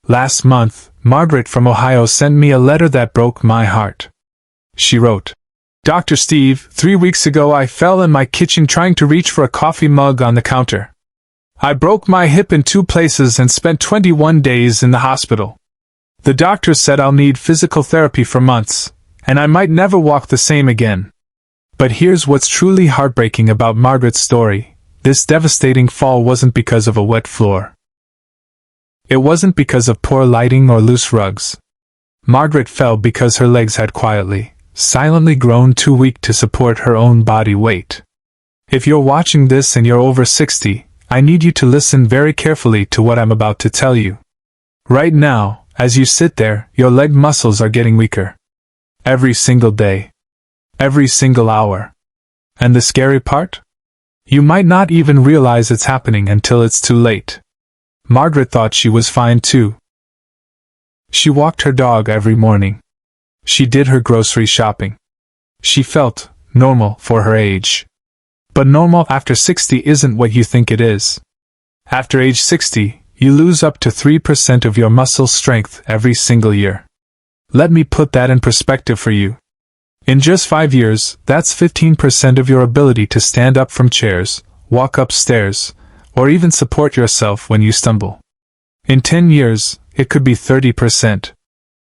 Last month, Margaret from Ohio sent me a letter that broke my heart. She wrote, "Dr. Steve, 3 weeks ago I fell in my kitchen trying to reach for a coffee mug on the counter. I broke my hip in 2 places and spent 21 days in the hospital. The doctor said I'll need physical therapy for months, and I might never walk the same again." But here's what's truly heartbreaking about Margaret's story. This devastating fall wasn't because of a wet floor. It wasn't because of poor lighting or loose rugs. Margaret fell because her legs had quietly, silently grown too weak to support her own body weight. If you're watching this and you're over 60, I need you to listen very carefully to what I'm about to tell you. Right now, as you sit there, your leg muscles are getting weaker. Every single day. Every single hour. And the scary part? You might not even realize it's happening until it's too late. Margaret thought she was fine too. She walked her dog every morning. She did her grocery shopping. She felt normal for her age. But normal after 60 isn't what you think it is. After age 60, you lose up to 3% of your muscle strength every single year. Let me put that in perspective for you. In just 5 years, that's 15% of your ability to stand up from chairs, walk up stairs, or even support yourself when you stumble. In 10 years, it could be 30%.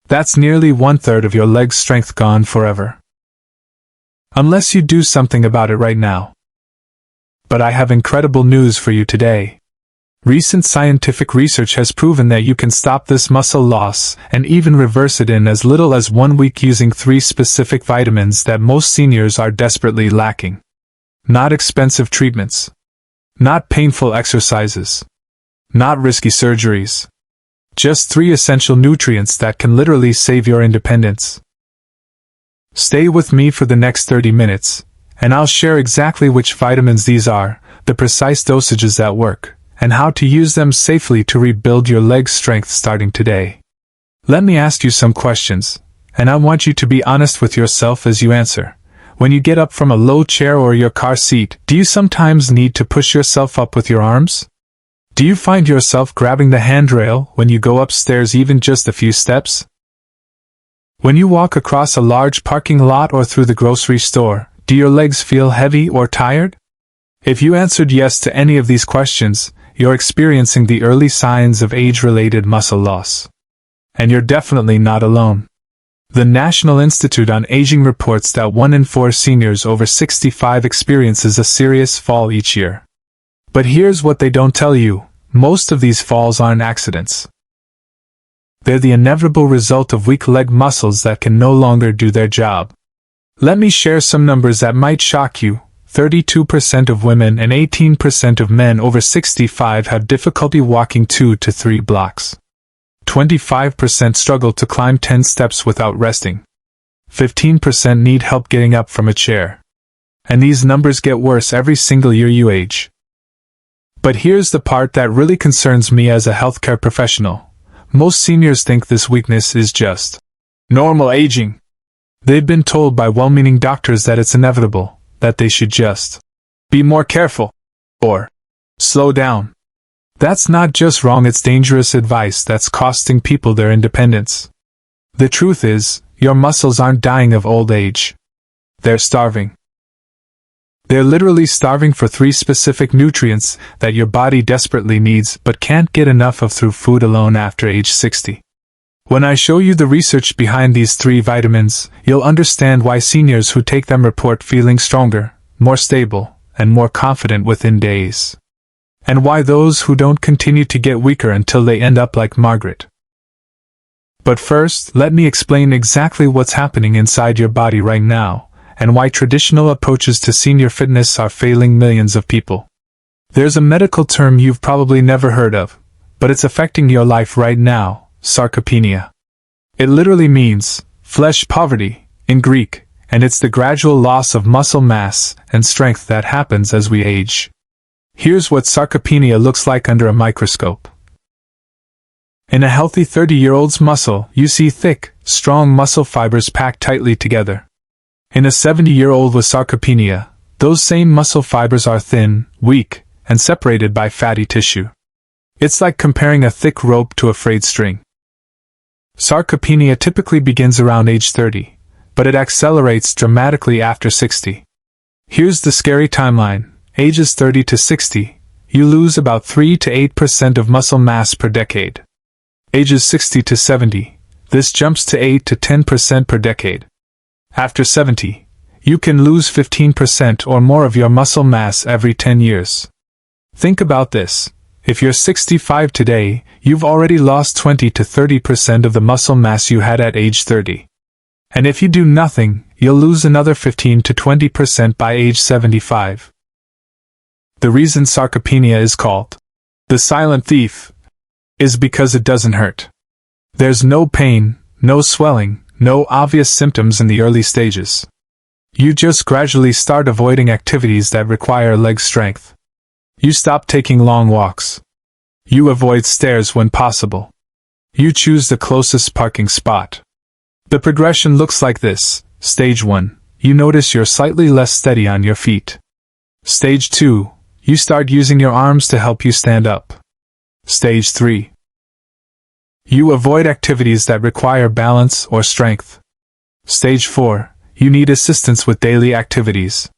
That's nearly 1/3 of your leg strength gone forever. Unless you do something about it right now. But I have incredible news for you today. Recent scientific research has proven that you can stop this muscle loss and even reverse it in as little as 1 week using 3 specific vitamins that most seniors are desperately lacking. Not expensive treatments. Not painful exercises. Not risky surgeries. Just 3 essential nutrients that can literally save your independence. Stay with me for the next 30 minutes, and I'll share exactly which vitamins these are, the precise dosages that work, and how to use them safely to rebuild your leg strength starting today. Let me ask you some questions, and I want you to be honest with yourself as you answer. When you get up from a low chair or your car seat, do you sometimes need to push yourself up with your arms? Do you find yourself grabbing the handrail when you go upstairs even just a few steps? When you walk across a large parking lot or through the grocery store, do your legs feel heavy or tired? If you answered yes to any of these questions, you're experiencing the early signs of age-related muscle loss. And you're definitely not alone. The National Institute on Aging reports that 1 in 4 seniors over 65 experiences a serious fall each year. But here's what they don't tell you: most of these falls aren't accidents. They're the inevitable result of weak leg muscles that can no longer do their job. Let me share some numbers that might shock you. 32% of women and 18% of men over 65 have difficulty walking 2 to 3 blocks. 25% struggle to climb 10 steps without resting. 15% need help getting up from a chair. And these numbers get worse every single year you age. But here's the part that really concerns me as a healthcare professional. Most seniors think this weakness is just normal aging. They've been told by well-meaning doctors that it's inevitable, that they should just be more careful, or slow down. That's not just wrong, it's dangerous advice that's costing people their independence. The truth is, your muscles aren't dying of old age. They're starving. They're literally starving for 3 specific nutrients that your body desperately needs but can't get enough of through food alone after age 60. When I show you the research behind these 3 vitamins, you'll understand why seniors who take them report feeling stronger, more stable, and more confident within days. And why those who don't continue to get weaker until they end up like Margaret. But first, let me explain exactly what's happening inside your body right now, and why traditional approaches to senior fitness are failing millions of people. There's a medical term you've probably never heard of, but it's affecting your life right now: sarcopenia. It literally means flesh poverty in Greek, and it's the gradual loss of muscle mass and strength that happens as we age. Here's what sarcopenia looks like under a microscope. In a healthy 30-year-old's muscle, you see thick, strong muscle fibers packed tightly together. In a 70-year-old with sarcopenia, those same muscle fibers are thin, weak, and separated by fatty tissue. It's like comparing a thick rope to a frayed string. Sarcopenia typically begins around age 30, but it accelerates dramatically after 60. Here's the scary timeline. Ages 30 to 60, you lose about 3 to 8% of muscle mass per decade. Ages 60 to 70, this jumps to 8 to 10% per decade. After 70, you can lose 15% or more of your muscle mass every 10 years. Think about this. If you're 65 today, you've already lost 20 to 30% of the muscle mass you had at age 30. And if you do nothing, you'll lose another 15 to 20% by age 75. The reason sarcopenia is called the silent thief is because it doesn't hurt. There's no pain, no swelling, no obvious symptoms in the early stages. You just gradually start avoiding activities that require leg strength. You stop taking long walks. You avoid stairs when possible. You choose the closest parking spot. The progression looks like this. Stage 1. You notice you're slightly less steady on your feet. Stage 2. You start using your arms to help you stand up. Stage 3. You avoid activities that require balance or strength. Stage 4. You need assistance with daily activities.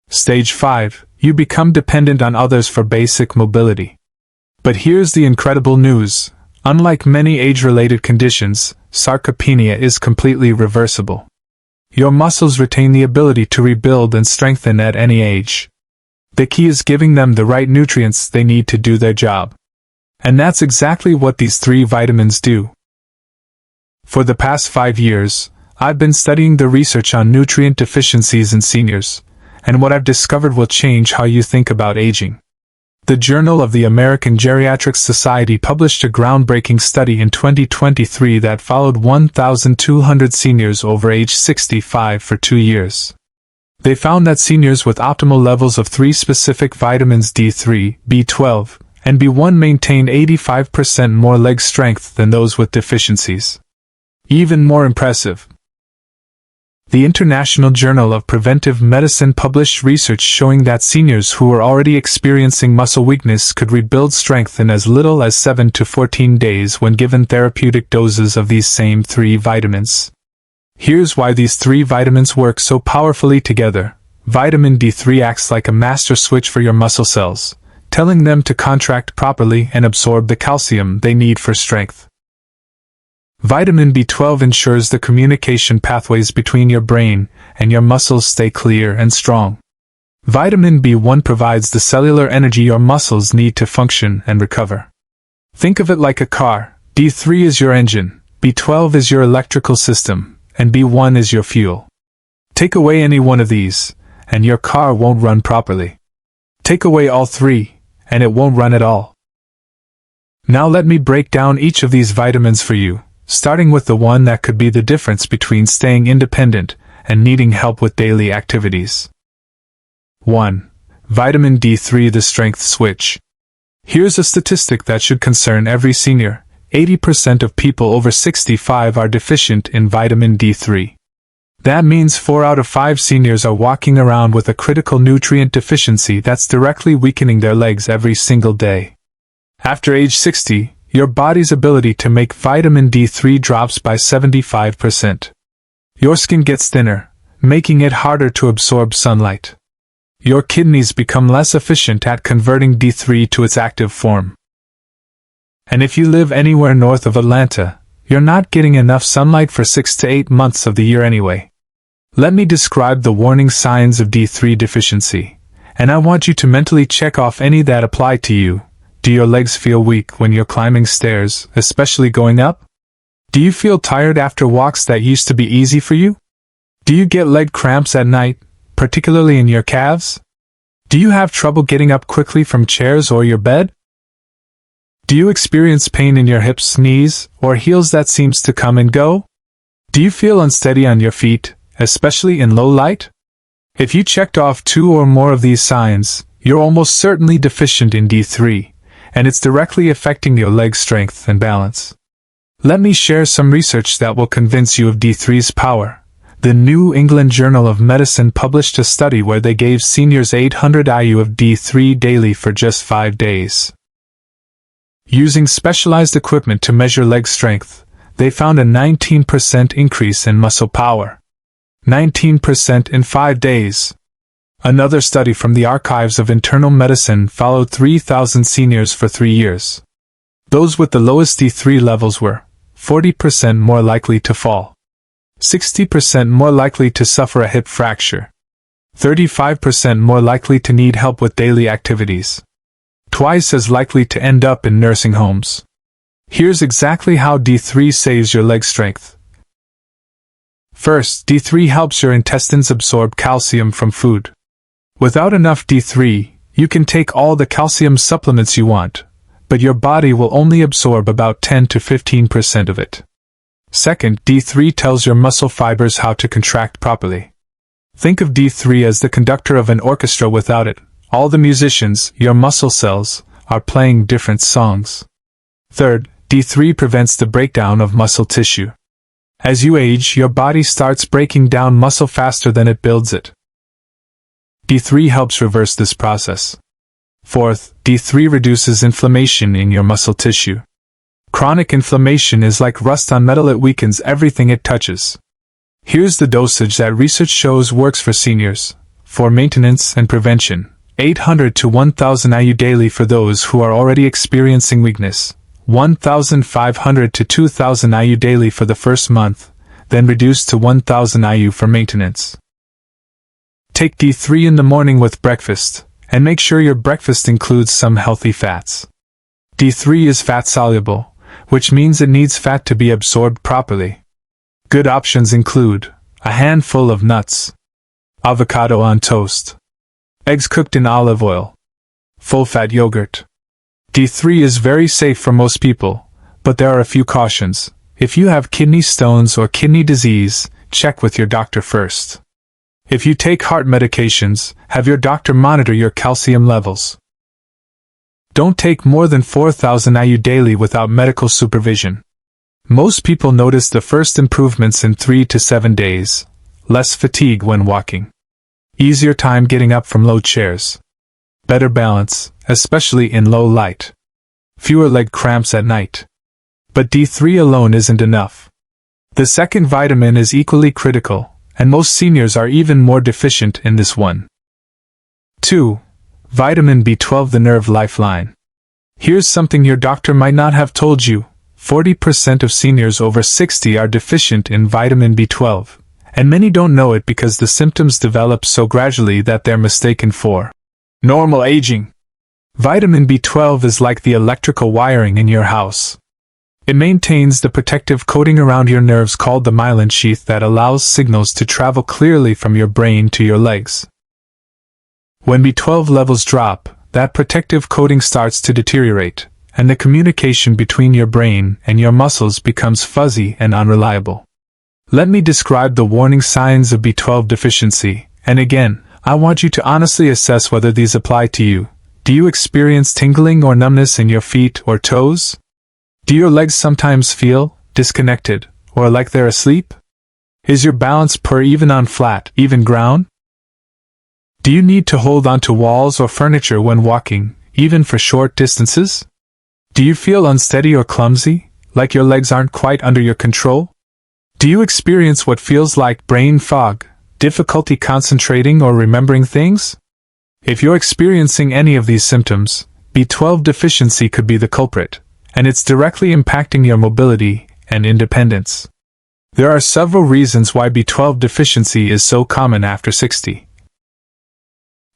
Stage 5. You become dependent on others for basic mobility. But here's the incredible news. Unlike many age-related conditions, sarcopenia is completely reversible. Your muscles retain the ability to rebuild and strengthen at any age. The key is giving them the right nutrients they need to do their job. And that's exactly what these 3 vitamins do. For the past 5 years, I've been studying the research on nutrient deficiencies in seniors, and what I've discovered will change how you think about aging. The Journal of the American Geriatric Society published a groundbreaking study in 2023 that followed 1,200 seniors over age 65 for 2 years. They found that seniors with optimal levels of 3 specific vitamins D3, B12, and B1 maintained 85% more leg strength than those with deficiencies. Even more impressive, the International Journal of Preventive Medicine published research showing that seniors who were already experiencing muscle weakness could rebuild strength in as little as 7 to 14 days when given therapeutic doses of these same 3 vitamins. Here's why these 3 vitamins work so powerfully together. Vitamin D3 acts like a master switch for your muscle cells, telling them to contract properly and absorb the calcium they need for strength. Vitamin B12 ensures the communication pathways between your brain and your muscles stay clear and strong. Vitamin B1 provides the cellular energy your muscles need to function and recover. Think of it like a car. D3 is your engine, B12 is your electrical system, and B1 is your fuel. Take away any one of these, and your car won't run properly. Take away all 3, and it won't run at all. Now let me break down each of these vitamins for you, starting with the one that could be the difference between staying independent and needing help with daily activities. 1. Vitamin D3, the strength switch. Here's a statistic that should concern every senior. 80% of people over 65 are deficient in vitamin D3. That means 4 out of 5 seniors are walking around with a critical nutrient deficiency that's directly weakening their legs every single day. After age 60, your body's ability to make vitamin D3 drops by 75%. Your skin gets thinner, making it harder to absorb sunlight. Your kidneys become less efficient at converting D3 to its active form. And if you live anywhere north of Atlanta, you're not getting enough sunlight for 6 to 8 months of the year anyway. Let me describe the warning signs of D3 deficiency, and I want you to mentally check off any that apply to you. Do your legs feel weak when you're climbing stairs, especially going up? Do you feel tired after walks that used to be easy for you? Do you get leg cramps at night, particularly in your calves? Do you have trouble getting up quickly from chairs or your bed? Do you experience pain in your hips, knees, or heels that seems to come and go? Do you feel unsteady on your feet, especially in low light? If you checked off 2 or more of these signs, you're almost certainly deficient in D3, and it's directly affecting your leg strength and balance. Let me share some research that will convince you of D3's power. The New England Journal of Medicine published a study where they gave seniors 800 IU of D3 daily for just 5 days. Using specialized equipment to measure leg strength, they found a 19% increase in muscle power. 19% in 5 days. Another study from the Archives of Internal Medicine followed 3,000 seniors for 3 years. Those with the lowest D3 levels were 40% more likely to fall, 60% more likely to suffer a hip fracture, 35% more likely to need help with daily activities, twice as likely to end up in nursing homes. Here's exactly how D3 saves your leg strength. First, D3 helps your intestines absorb calcium from food. Without enough D3, you can take all the calcium supplements you want, but your body will only absorb about 10 to 15% of it. Second, D3 tells your muscle fibers how to contract properly. Think of D3 as the conductor of an orchestra. Without it, all the musicians, your muscle cells, are playing different songs. Third, D3 prevents the breakdown of muscle tissue. As you age, your body starts breaking down muscle faster than it builds it. D3 helps reverse this process. Fourth, D3 reduces inflammation in your muscle tissue. Chronic inflammation is like rust on metal. It weakens everything it touches. Here's the dosage that research shows works for seniors. For maintenance and prevention, 800 to 1,000 IU daily for those who are already experiencing weakness, 1,500 to 2,000 IU daily for the first month, then reduced to 1,000 IU for maintenance. Take D3 in the morning with breakfast, and make sure your breakfast includes some healthy fats. D3 is fat-soluble, which means it needs fat to be absorbed properly. Good options include a handful of nuts, avocado on toast, eggs cooked in olive oil, full-fat yogurt. D3 is very safe for most people, but there are a few cautions. If you have kidney stones or kidney disease, check with your doctor first. If you take heart medications, have your doctor monitor your calcium levels. Don't take more than 4,000 IU daily without medical supervision. Most people notice the first improvements in 3 to 7 days. Less fatigue when walking. Easier time getting up from low chairs. Better balance, especially in low light. Fewer leg cramps at night. But D3 alone isn't enough. The second vitamin is equally critical, and most seniors are even more deficient in this one. 2. Vitamin B12, the nerve lifeline. Here's something your doctor might not have told you. 40% of seniors over 60 are deficient in vitamin B12, and many don't know it because the symptoms develop so gradually that they're mistaken for normal aging. Vitamin B12 is like the electrical wiring in your house. It maintains the protective coating around your nerves called the myelin sheath that allows signals to travel clearly from your brain to your legs. When B12 levels drop, that protective coating starts to deteriorate, and the communication between your brain and your muscles becomes fuzzy and unreliable. Let me describe the warning signs of B12 deficiency, and again, I want you to honestly assess whether these apply to you. Do you experience tingling or numbness in your feet or toes? Do your legs sometimes feel disconnected, or like they're asleep? Is your balance poor even on flat, even ground? Do you need to hold onto walls or furniture when walking, even for short distances? Do you feel unsteady or clumsy, like your legs aren't quite under your control? Do you experience what feels like brain fog, difficulty concentrating or remembering things? If you're experiencing any of these symptoms, B12 deficiency could be the culprit, and it's directly impacting your mobility and independence. There are several reasons why B12 deficiency is so common after 60.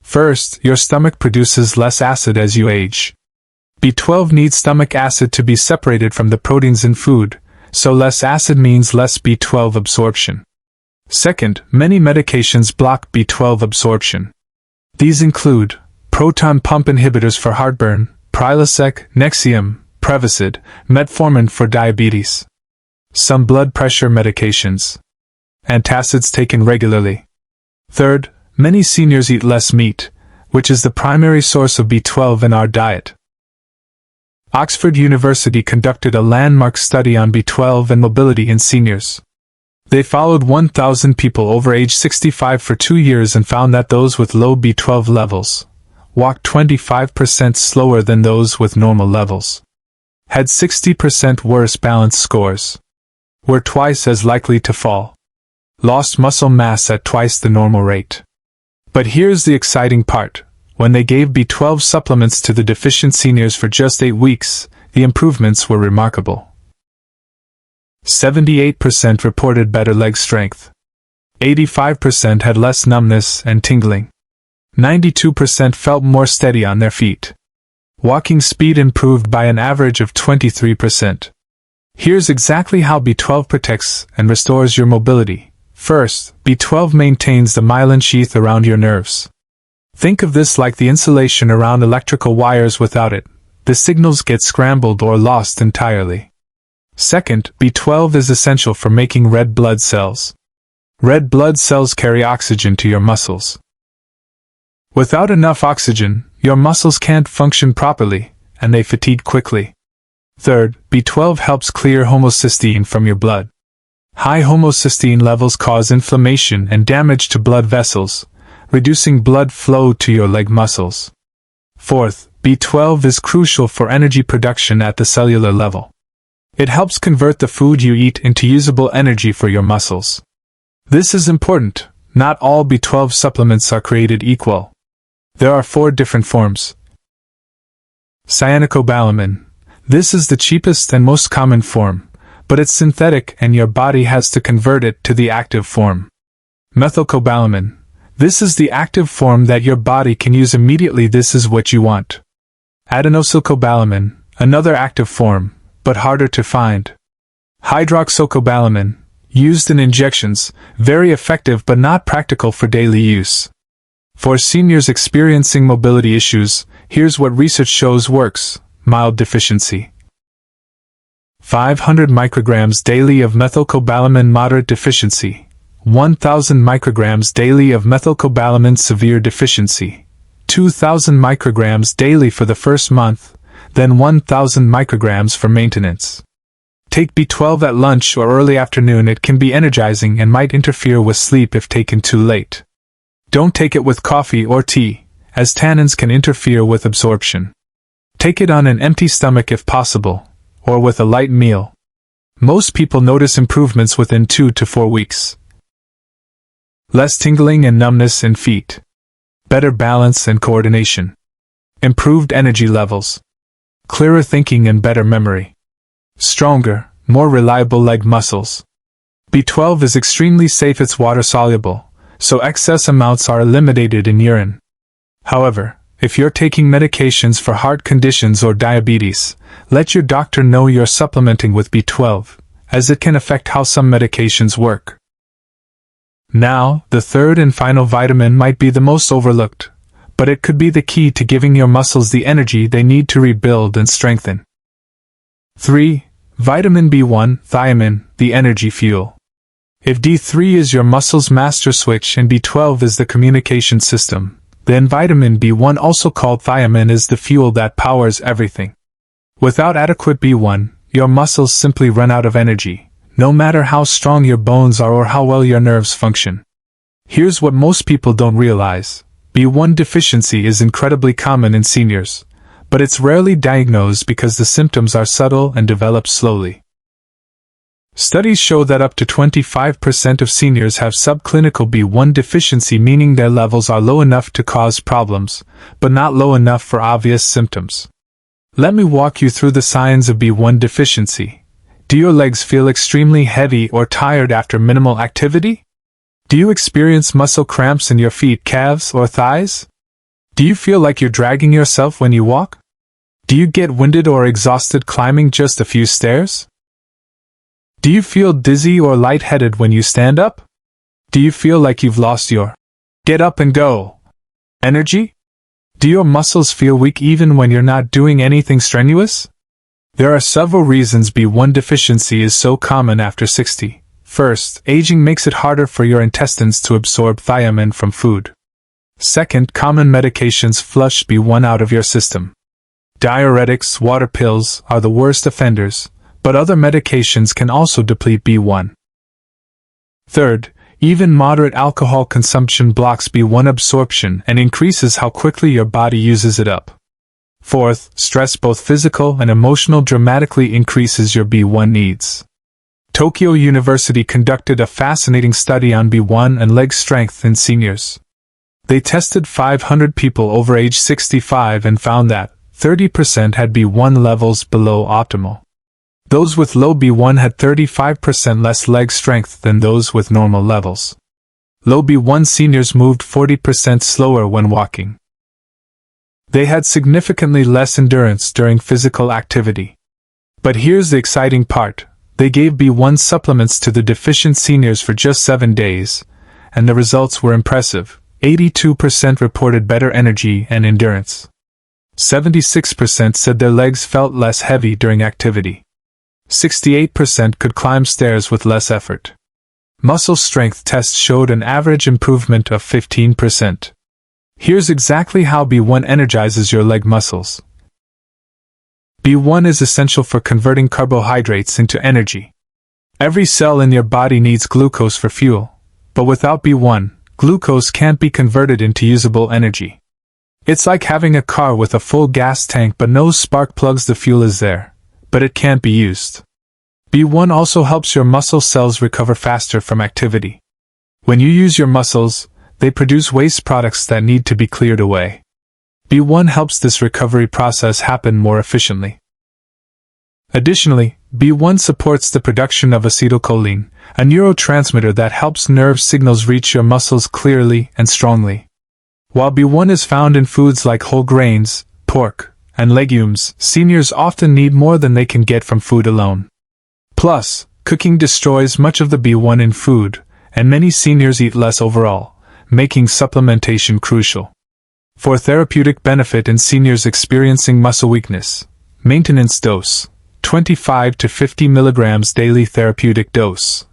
First, your stomach produces less acid as you age. B12 needs stomach acid to be separated from the proteins in food, so less acid means less B12 absorption. Second, many medications block B12 absorption. These include proton pump inhibitors for heartburn, Prilosec, Nexium, Prevacid, metformin for diabetes. Some blood pressure medications. Antacids taken regularly. Third, many seniors eat less meat, which is the primary source of B12 in our diet. Oxford University conducted a landmark study on B12 and mobility in seniors. They followed 1,000 people over age 65 for 2 years and found that those with low B12 levels walked 25% slower than those with normal levels. had 60% worse balance scores, were twice as likely to fall, lost muscle mass at twice the normal rate. But here's the exciting part. When they gave B12 supplements to the deficient seniors for just 8 weeks, the improvements were remarkable. 78% reported better leg strength. 85% had less numbness and tingling. 92% felt more steady on their feet. Walking speed improved by an average of 23%. Here's exactly how B12 protects and restores your mobility. First, B12 maintains the myelin sheath around your nerves. Think of this like the insulation around electrical wires. Without it, the signals get scrambled or lost entirely. Second, B12 is essential for making red blood cells. Red blood cells carry oxygen to your muscles. Without enough oxygen, your muscles can't function properly, and they fatigue quickly. Third, B12 helps clear homocysteine from your blood. High homocysteine levels cause inflammation and damage to blood vessels, reducing blood flow to your leg muscles. Fourth, B12 is crucial for energy production at the cellular level. It helps convert the food you eat into usable energy for your muscles. This is important. Not all B12 supplements are created equal. There are 4 different forms. Cyanocobalamin. This is the cheapest and most common form, but it's synthetic and your body has to convert it to the active form. Methylcobalamin. This is the active form that your body can use immediately. This is what you want. Adenosylcobalamin, another active form, but harder to find. Hydroxycobalamin, used in injections, very effective but not practical for daily use. For seniors experiencing mobility issues, here's what research shows works: mild deficiency. 500 micrograms daily of methylcobalamin, moderate deficiency. 1,000 micrograms daily of methylcobalamin, severe deficiency. 2,000 micrograms daily for the first month, then 1,000 micrograms for maintenance. Take B12 at lunch or early afternoon. It can be energizing and might interfere with sleep if taken too late. Don't take it with coffee or tea, as tannins can interfere with absorption. Take it on an empty stomach if possible, or with a light meal. Most people notice improvements within 2 to 4 weeks. Less tingling and numbness in feet. Better balance and coordination. Improved energy levels. Clearer thinking and better memory. Stronger, more reliable leg muscles. B12 is extremely safe. It's water-soluble, so excess amounts are eliminated in urine. However, if you're taking medications for heart conditions or diabetes, let your doctor know you're supplementing with B12, as it can affect how some medications work. Now, the third and final vitamin might be the most overlooked, but it could be the key to giving your muscles the energy they need to rebuild and strengthen. 3. Vitamin B1, thiamine, the energy fuel. If D3 is your muscle's master switch and B12 is the communication system, then vitamin B1, also called thiamine, is the fuel that powers everything. Without adequate B1, your muscles simply run out of energy, no matter how strong your bones are or how well your nerves function. Here's what most people don't realize. B1 deficiency is incredibly common in seniors, but it's rarely diagnosed because the symptoms are subtle and develop slowly. Studies show that up to 25% of seniors have subclinical B1 deficiency, meaning their levels are low enough to cause problems, but not low enough for obvious symptoms. Let me walk you through the signs of B1 deficiency. Do your legs feel extremely heavy or tired after minimal activity? Do you experience muscle cramps in your feet, calves, or thighs? Do you feel like you're dragging yourself when you walk? Do you get winded or exhausted climbing just a few stairs? Do you feel dizzy or lightheaded when you stand up? Do you feel like you've lost your get up and go energy? Do your muscles feel weak even when you're not doing anything strenuous? There are several reasons B1 deficiency is so common after 60. First, aging makes it harder for your intestines to absorb thiamine from food. Second, common medications flush B1 out of your system. Diuretics, water pills, are the worst offenders, but other medications can also deplete B1. Third, even moderate alcohol consumption blocks B1 absorption and increases how quickly your body uses it up. Fourth, stress, both physical and emotional, dramatically increases your B1 needs. Tokyo University conducted a fascinating study on B1 and leg strength in seniors. They tested 500 people over age 65 and found that 30% had B1 levels below optimal. Those with low B1 had 35% less leg strength than those with normal levels. Low B1 seniors moved 40% slower when walking. They had significantly less endurance during physical activity. But here's the exciting part. They gave B1 supplements to the deficient seniors for just 7 days, and the results were impressive. 82% reported better energy and endurance. 76% said their legs felt less heavy during activity. 68% could climb stairs with less effort. Muscle strength tests showed an average improvement of 15%. Here's exactly how B1 energizes your leg muscles. B1 is essential for converting carbohydrates into energy. Every cell in your body needs glucose for fuel, but without B1, glucose can't be converted into usable energy. It's like having a car with a full gas tank but no spark plugs. The fuel is there, but it can't be used. B1 also helps your muscle cells recover faster from activity. When you use your muscles, they produce waste products that need to be cleared away. B1 helps this recovery process happen more efficiently. Additionally, B1 supports the production of acetylcholine, a neurotransmitter that helps nerve signals reach your muscles clearly and strongly. While B1 is found in foods like whole grains, pork, and legumes, seniors often need more than they can get from food alone. Plus, cooking destroys much of the B1 in food, and many seniors eat less overall, making supplementation crucial. For therapeutic benefit in seniors experiencing muscle weakness, maintenance dose, 25 to 50 mg daily therapeutic dose.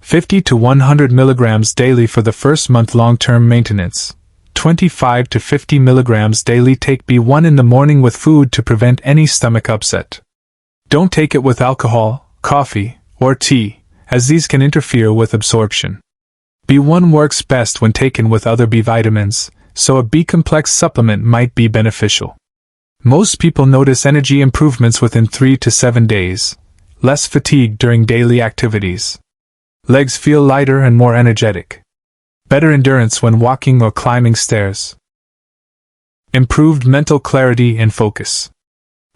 50 to 100 mg daily for the first month. Long-term maintenance, 25 to 50 mg daily. Take B1 in the morning with food to prevent any stomach upset. Don't take it with alcohol, coffee, or tea, as these can interfere with absorption. B1 works best when taken with other B vitamins, so a B-complex supplement might be beneficial. Most people notice energy improvements within 3 to 7 days, less fatigue during daily activities. Legs feel lighter and more energetic. Better endurance when walking or climbing stairs. Improved mental clarity and focus.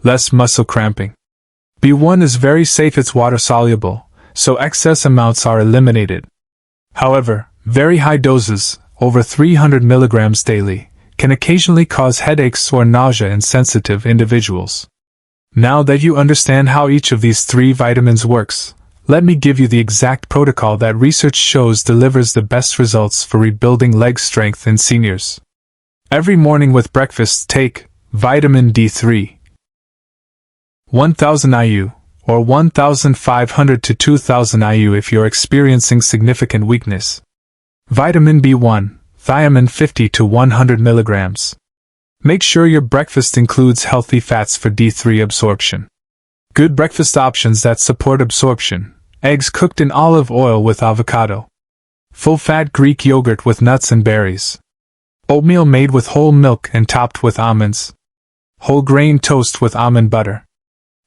Less muscle cramping. B1 is very safe. It's water-soluble, so excess amounts are eliminated. However, very high doses, over 300 mg daily, can occasionally cause headaches or nausea in sensitive individuals. Now that you understand how each of these 3 vitamins works, let me give you the exact protocol that research shows delivers the best results for rebuilding leg strength in seniors. Every morning with breakfast, take vitamin D3. 1000 IU, or 1500 to 2000 IU if you're experiencing significant weakness. Vitamin B1, thiamine 50 to 100 mg. Make sure your breakfast includes healthy fats for D3 absorption. Good breakfast options that support absorption: eggs cooked in olive oil with avocado, full-fat Greek yogurt with nuts and berries, oatmeal made with whole milk and topped with almonds, whole grain toast with almond butter.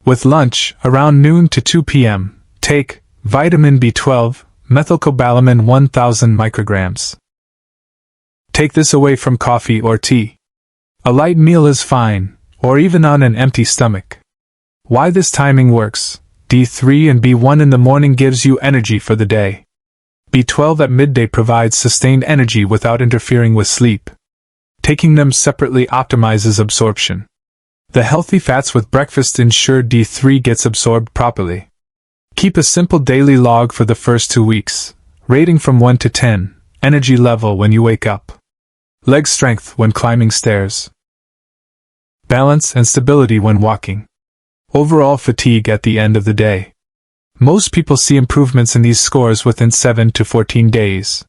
With lunch, around noon to 2 p.m., take vitamin B12, methylcobalamin 1000 micrograms. Take this away from coffee or tea. A light meal is fine, or even on an empty stomach. Why this timing works: D3 and B1 in the morning gives you energy for the day. B12 at midday provides sustained energy without interfering with sleep. Taking them separately optimizes absorption. The healthy fats with breakfast ensure D3 gets absorbed properly. Keep a simple daily log for the first 2 weeks, rating from 1 to 10, energy level when you wake up. Leg strength when climbing stairs. Balance and stability when walking. Overall fatigue at the end of the day. Most people see improvements in these scores within 7 to 14 days.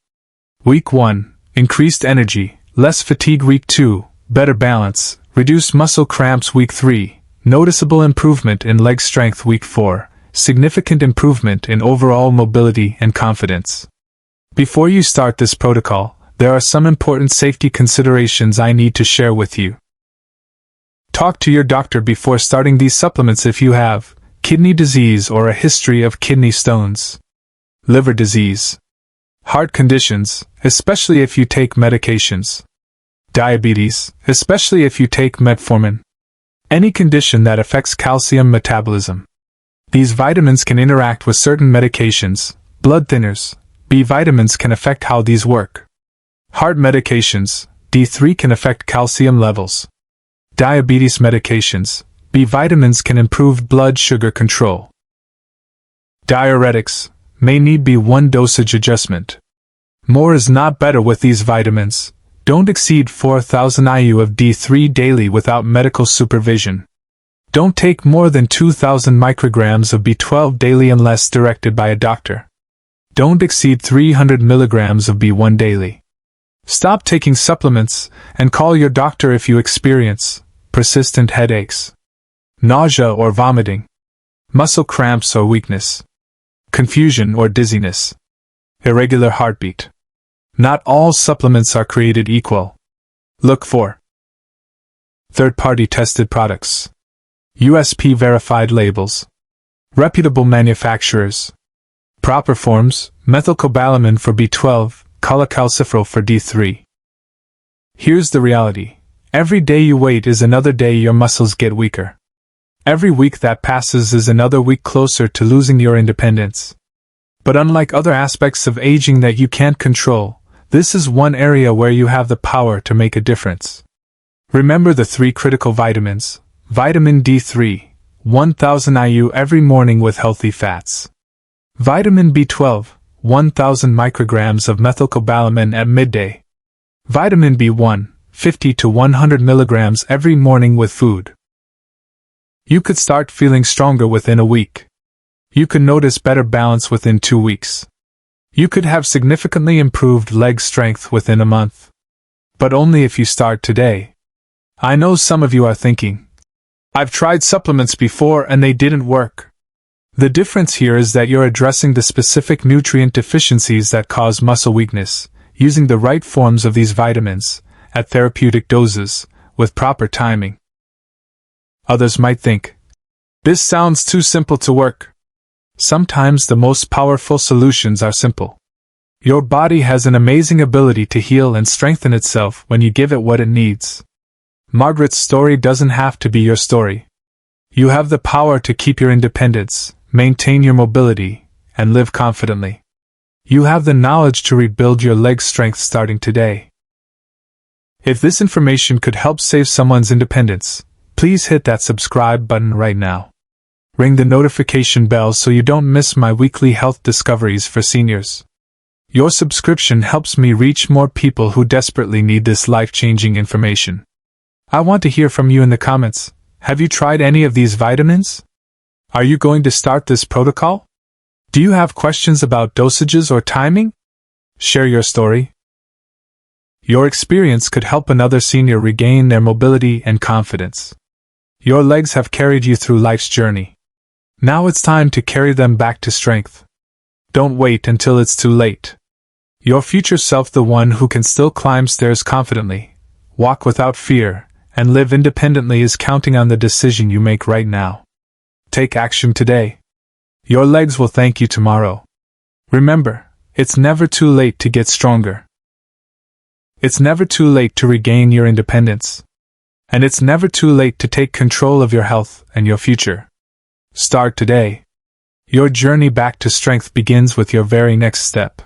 Week 1, increased energy, less fatigue. Week 2, better balance, reduced muscle cramps. Week 3, noticeable improvement in leg strength. Week 4, significant improvement in overall mobility and confidence. Before you start this protocol, there are some important safety considerations I need to share with you. Talk to your doctor before starting these supplements if you have kidney disease or a history of kidney stones, liver disease, heart conditions, especially if you take medications, diabetes, especially if you take metformin, any condition that affects calcium metabolism. These vitamins can interact with certain medications, blood thinners. B vitamins can affect how these work. Heart medications, D3 can affect calcium levels. Diabetes medications, B vitamins can improve blood sugar control. Diuretics may need B1 dosage adjustment. More is not better with these vitamins. Don't exceed 4,000 IU of D3 daily without medical supervision. Don't take more than 2,000 micrograms of B12 daily unless directed by a doctor. Don't exceed 300 milligrams of B1 daily. Stop taking supplements and call your doctor if you experience persistent headaches, nausea or vomiting, muscle cramps or weakness, confusion or dizziness, irregular heartbeat. Not all supplements are created equal. Look for third-party tested products, USP verified labels, reputable manufacturers, proper forms, methylcobalamin for B12, cholecalciferol for D3. Here's the reality. Every day you wait is another day your muscles get weaker. Every week that passes is another week closer to losing your independence. But unlike other aspects of aging that you can't control, this is one area where you have the power to make a difference. Remember the 3 critical vitamins. Vitamin D3, 1000 IU every morning with healthy fats. Vitamin B12, 1000 micrograms of methylcobalamin at midday. Vitamin B1, 50 to 100 milligrams every morning with food. You could start feeling stronger within a week. You could notice better balance within 2 weeks. You could have significantly improved leg strength within a month. But only if you start today. I know some of you are thinking, I've tried supplements before and they didn't work. The difference here is that you're addressing the specific nutrient deficiencies that cause muscle weakness, using the right forms of these vitamins, at therapeutic doses, with proper timing. Others might think, this sounds too simple to work. Sometimes the most powerful solutions are simple. Your body has an amazing ability to heal and strengthen itself when you give it what it needs. Margaret's story doesn't have to be your story. You have the power to keep your independence, maintain your mobility, and live confidently. You have the knowledge to rebuild your leg strength starting today. If this information could help save someone's independence, please hit that subscribe button right now. Ring the notification bell so you don't miss my weekly health discoveries for seniors. Your subscription helps me reach more people who desperately need this life-changing information. I want to hear from you in the comments. Have you tried any of these vitamins? Are you going to start this protocol? Do you have questions about dosages or timing? Share your story. Your experience could help another senior regain their mobility and confidence. Your legs have carried you through life's journey. Now it's time to carry them back to strength. Don't wait until it's too late. Your future self, the one who can still climb stairs confidently, walk without fear, and live independently, is counting on the decision you make right now. Take action today. Your legs will thank you tomorrow. Remember, it's never too late to get stronger. It's never too late to regain your independence. And it's never too late to take control of your health and your future. Start today. Your journey back to strength begins with your very next step.